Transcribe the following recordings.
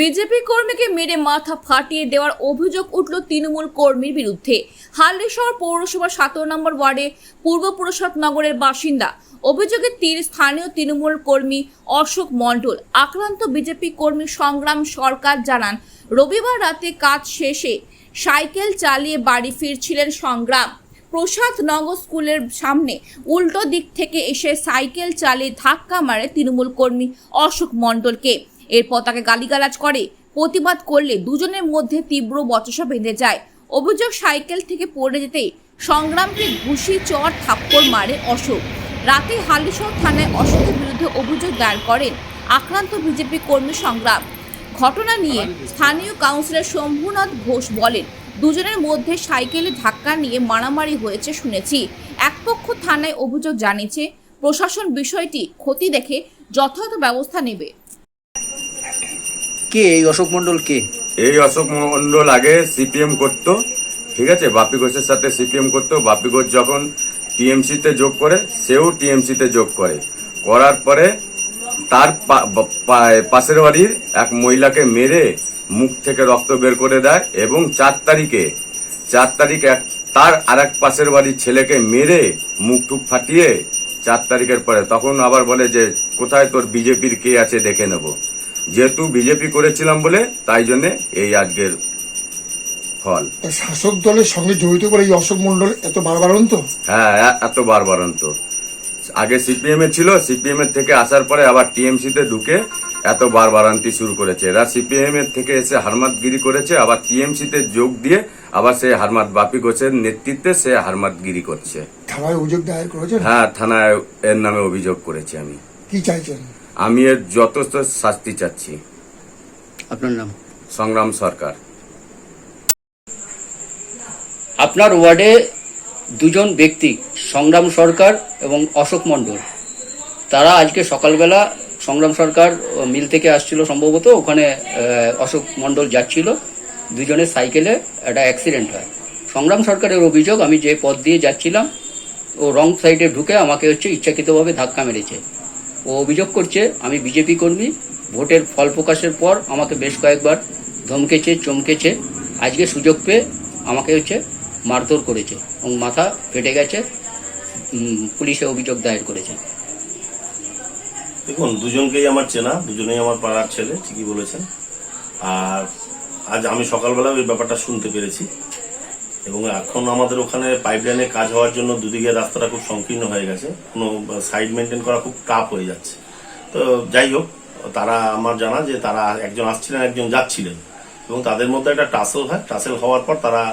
BJP কর্মীকে মেরে মাথা ফাটিয়ে দেওয়ার অভিযোগ উঠল তৃণমূল কর্মীর বিরুদ্ধে। হালদিশহর পৌরসভা 17 নম্বর ওয়ার্ডে পূর্ব প্রসাদ নগরের বাসিন্দা। অভিযোগে স্থানীয় তৃণমূল কর্মী অশোক মণ্ডল। আক্রান্ত বিজেপি কর্মী সংগ্রাম সরকার জানান, রবিবার রাতে কাজ শেষে সাইকেল চালিয়ে বাড়ি ফিরছিলেন সংগ্রাম। প্রসাদ নগর স্কুলের সামনে উল্টো দিক থেকে এসে সাইকেল চালিয়ে ধাক্কা মারে তৃণমূল কর্মী অশোক মণ্ডলকে। এরপর তাকে গালিগালাজ করে। প্রতিবাদ করলে দুজনের মধ্যে তীব্র বচসা বেঁধে যায়। অভিযোগ, সাইকেল থেকে পড়ে যেতেই সংগ্রামকে ঘুষি চড় থাপ্পড় মারে অশোক। রাতে হালিশহর থানায় অশোকের বিরুদ্ধে অভিযোগ দায়ের করেন আক্রান্ত বিজেপি কর্মী সংগ্রাম। ঘটনা নিয়ে স্থানীয় কাউন্সিলর শম্ভুনাথ ঘোষ বলেন, দুজনের মধ্যে সাইকেলে ধাক্কা নিয়ে মারামারি হয়েছে শুনেছি। এক পক্ষ থানায় অভিযোগ জানিয়েছে, প্রশাসন বিষয়টি খতিয়ে দেখে যথাযথ ব্যবস্থা নেবে। কে এই অশোক মণ্ডল? কে এই অশোক মণ্ডল? আগে সিপিএম করতো, ঠিক আছে, বাপি ঘোষের সাথে সিপিএম করতো। বাপি ঘোষ যখন টিএমসিতে যোগ করে, সেও টিএমসিতে যোগ করে। করার পরে তার পাশের বাড়ির এক মহিলাকে মেরে মুখ থেকে রক্ত বের করে দেয় এবং 4 তারিখে তার আর এক পাশের বাড়ির ছেলেকে মেরে মুখ টুক ফাটিয়ে 4 তারিখের পরে তখন আবার বলে যে কোথায় তোর বিজেপির কে আছে দেখে নেব। যেহেতু বিজেপি করেছিলাম বলে তাই জন্য এই আজকের ফল। শাসক দলের সঙ্গে জড়িত করে এই অশোক মণ্ডল এত বারবারন্ত? হ্যাঁ, এত বারবারন্ত। আগে সিপিএম এ ছিল, সিপিএম এর থেকে আসার পরে আবার টিএমসি তে ঢুকে এত বারবারান্তি শুরু করেছে। এরা সিপিএম এর থেকে এসে হারমাতগিরি করেছে, আবার টিএমসি তে যোগ দিয়ে আবার সে হারমাত বাপি ঘোষের নেতৃত্বে সে হারমাতগিরি করছে। থানায় অভিযোগ দায়ের করেছেন? হ্যাঁ, থানায় এর নামে অভিযোগ করেছি। আমি কি চাইছেন? আমি এর যথেষ্ট শাস্তি চাচ্ছি। আপনার নাম? সংগ্রাম সরকার। আপনার ওয়ার্ডে দুজন ব্যক্তি, সংগ্রাম সরকার এবং অশোক মণ্ডল, তারা আজকে সকালবেলা সংগ্রাম সরকার মিল থেকে আসছিল সম্ভবত, ওখানে অশোক মণ্ডল যাচ্ছিল, দুজনের সাইকেলে একটা অ্যাক্সিডেন্ট হয়। সংগ্রাম সরকারের অভিযোগ, আমি যে পথ দিয়ে যাচ্ছিলাম ও রং সাইডে ঢুকে আমাকে ইচ্ছাকৃতভাবে ধাক্কা মেরেছে। ও অভিযোগ করছে আমি বিজেপি কর্মী, ভোটের ফল প্রকাশের পর আমাকে বেশ কয়েকবার ধমকেছে, চমকেছে, আজকে সুযোগ পেয়ে আমাকে মারধর করেছে এবং মাথা ফেটে গেছে। পুলিশে অভিযোগ দায়ের করেছে। দেখুন, দুজনকেই আমার চেনা, দুজনেই আমার পাড়ার ছেলে, ঠিকই বলেছেন। আর আজ আমি সকালবেলা ওই ব্যাপারটা শুনতে পেরেছি এবং এখন আমাদের ওখানে পাইপলাইনে কাজ হওয়ার জন্য দুদিকে রাস্তাটা খুব সংকীর্ণ হয়ে গেছে, কোনো সাইড মেনটেন করা খুব টাফ হয়ে যাচ্ছে। তো যাই হোক, তারা আমার জানা যে তারা একজন আসছিলেন, একজন যাচ্ছিলেন এবং তাদের মধ্যে একটা টাসেল হয়। টাসেল হওয়ার পর তারা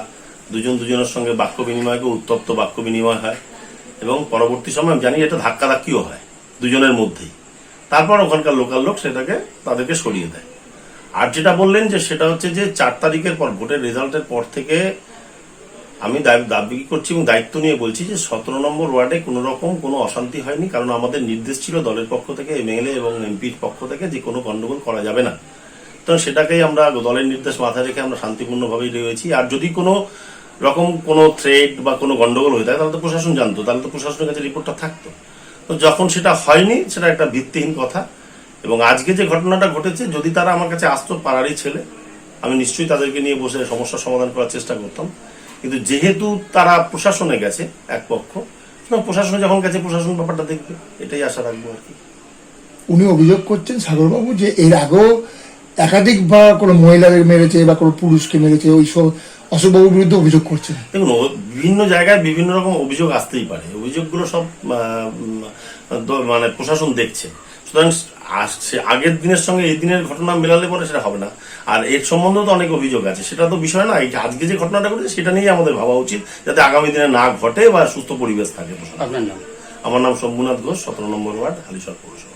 দুজনের সঙ্গে বাক্য বিনিময়, উত্তপ্ত বাক্য বিনিময় হয় এবং পরবর্তী সময় আমি জানি এটা ধাক্কাধাক্কিও হয় দুজনের মধ্যেই। তারপর ওখানকার লোকাল লোক সেটাকে তাদেরকে সরিয়ে দেয়। আর যেটা বললেন যে সেটা হচ্ছে যে 4 তারিখের পর, ভোটের রেজাল্টের পর থেকে আমি দাবি করছি এবং দায়িত্ব নিয়ে বলছি যে 17 নম্বর ওয়ার্ডে কোনো রকম কোনো অশান্তি হয়নি, কারণ আমাদের নির্দেশ ছিল দলের পক্ষ থেকে, এমএলএ এবং এমপির পক্ষ থেকে যে কোনো গন্ডগোল করা যাবে না। তো সেটাকেই আমরা দলের নির্দেশ মাথায় রেখে আমরা শান্তিপূর্ণভাবেই রয়েছি। আর যদি কোনো রকম কোনো থ্রেট বা কোনো গন্ডগোল হয়ে থাকে তাহলে তো প্রশাসন জানতো, তাহলে তো প্রশাসনের কাছে রিপোর্টটা থাকতো। তো যখন সেটা হয়নি, সেটা একটা ভিত্তিহীন কথা। এবং আজকে যে ঘটনাটা ঘটেছে, যদি তারা আমার কাছে আসতো, পাড়ারই ছেলে, আমি নিশ্চয়ই তাদেরকে নিয়ে বসে সমস্যার সমাধান করার চেষ্টা করতাম। কিন্তু যেহেতু তারা প্রশাসনে গেছে এক পক্ষ, প্রশাসনে যখন গেছে প্রশাসন ব্যাপারটা দেখবে, এটাই আশা রাখবো আর কি। উনি অভিযোগ করছেন সাগরবাবু যে এর আগেও একাধিক বা কোনো মহিলাদের মেরেছে বা কোনো পুরুষকে মেরেছে, ওইসব অশোকবাবুর বিরুদ্ধে অভিযোগ করছেন। দেখুন, বিভিন্ন জায়গায় বিভিন্ন রকম অভিযোগ আসতেই পারে, অভিযোগগুলো সব মানে প্রশাসন দেখছে। সুতরাং আগের দিনের সঙ্গে এই দিনের ঘটনা মেলালে পরে সেটা হবে না। আর এর সম্বন্ধেও তো অনেক অভিযোগ আছে, সেটা তো বিষয় না। এই আজকে যে ঘটনাটা ঘটেছে সেটা নিয়ে আমাদের ভাবা উচিত, যাতে আগামী দিনে না ঘটে বা সুস্থ পরিবেশ থাকে। আপনার নাম? আমার নাম শম্ভুনাথ ঘোষ, 17 নম্বর ওয়ার্ড, হালিশহর পৌরসভা।